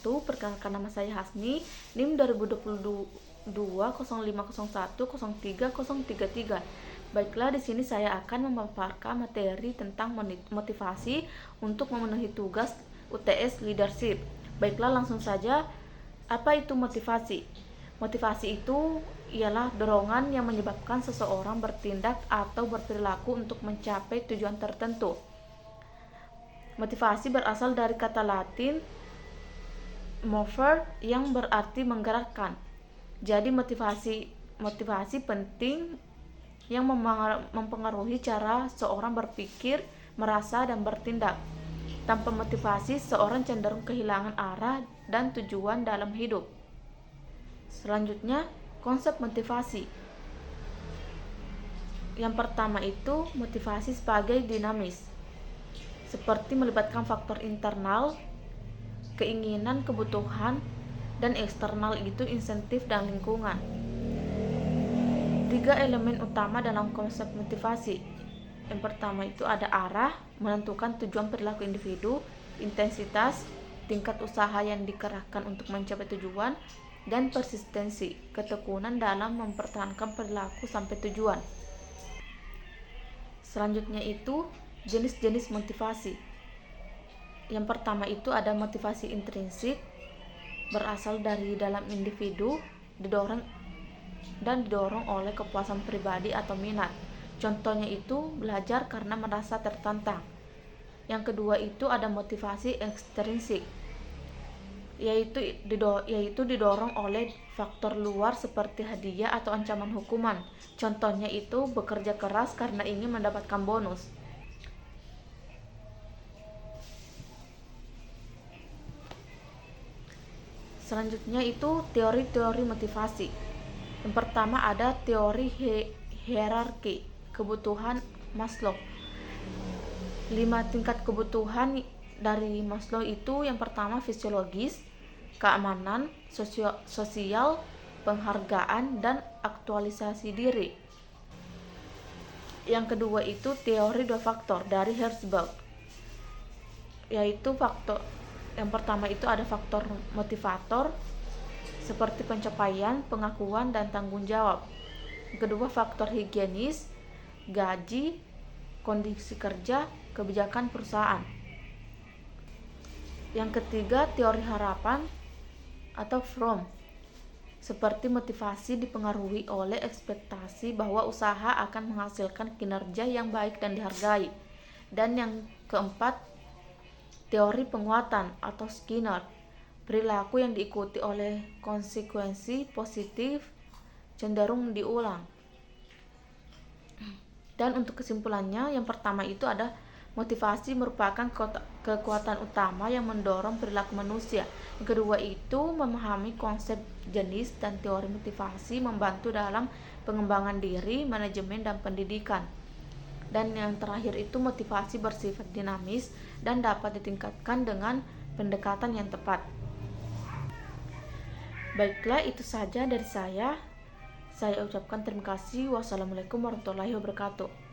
wabarakatuh. Perkenalkan, nama saya Hasni, NIM 2022 0501 03 Baiklah, di sini saya akan memaparkan materi tentang motivasi untuk memenuhi tugas UTS Leadership. Baiklah, langsung saja. Apa itu motivasi? Motivasi itu ialah dorongan yang menyebabkan seseorang bertindak atau berperilaku untuk mencapai tujuan tertentu. Motivasi berasal dari kata Latin mover yang berarti menggerakkan. Jadi motivasi penting yang mempengaruhi cara seorang berpikir, merasa, dan bertindak. Tanpa motivasi, seorang cenderung kehilangan arah dan tujuan dalam hidup. Selanjutnya, konsep motivasi. Yang pertama itu motivasi sebagai dinamis, seperti melibatkan faktor internal, keinginan, kebutuhan, dan eksternal itu insentif dan lingkungan. 3 elemen utama dalam konsep motivasi. Yang pertama itu ada arah, menentukan tujuan perilaku individu, intensitas, tingkat usaha yang dikerahkan untuk mencapai tujuan, dan persistensi, ketekunan dalam mempertahankan perilaku sampai tujuan. Selanjutnya itu jenis-jenis motivasi. Yang pertama itu ada motivasi intrinsik, berasal dari dalam individu, didorong oleh kepuasan pribadi atau minat. Contohnya itu belajar karena merasa tertantang. Yang kedua itu ada motivasi ekstrinsik, yaitu didorong oleh faktor luar seperti hadiah atau ancaman hukuman. Contohnya itu bekerja keras karena ingin mendapatkan bonus. Selanjutnya itu teori-teori motivasi. Yang pertama ada teori hierarki kebutuhan Maslow. 5 tingkat kebutuhan dari Maslow itu yang pertama fisiologis, keamanan, sosial, penghargaan, dan aktualisasi diri. Yang kedua itu teori 2 faktor dari Herzberg, yaitu yang pertama itu ada faktor motivator seperti pencapaian, pengakuan, dan tanggung jawab. Kedua, faktor higienis, gaji, kondisi kerja, kebijakan perusahaan. Yang ketiga, teori harapan atau Fromm, seperti motivasi dipengaruhi oleh ekspektasi bahwa usaha akan menghasilkan kinerja yang baik dan dihargai. Dan yang keempat, teori penguatan atau Skinner, perilaku yang diikuti oleh konsekuensi positif cenderung diulang. Dan untuk kesimpulannya, yang pertama itu ada motivasi merupakan kekuatan utama yang mendorong perilaku manusia. Yang kedua itu memahami konsep jenis dan teori motivasi membantu dalam pengembangan diri, manajemen, dan pendidikan. Dan yang terakhir itu motivasi bersifat dinamis dan dapat ditingkatkan dengan pendekatan yang tepat. Baiklah, itu saja dari saya. Saya ucapkan terima kasih. Wassalamualaikum warahmatullahi wabarakatuh.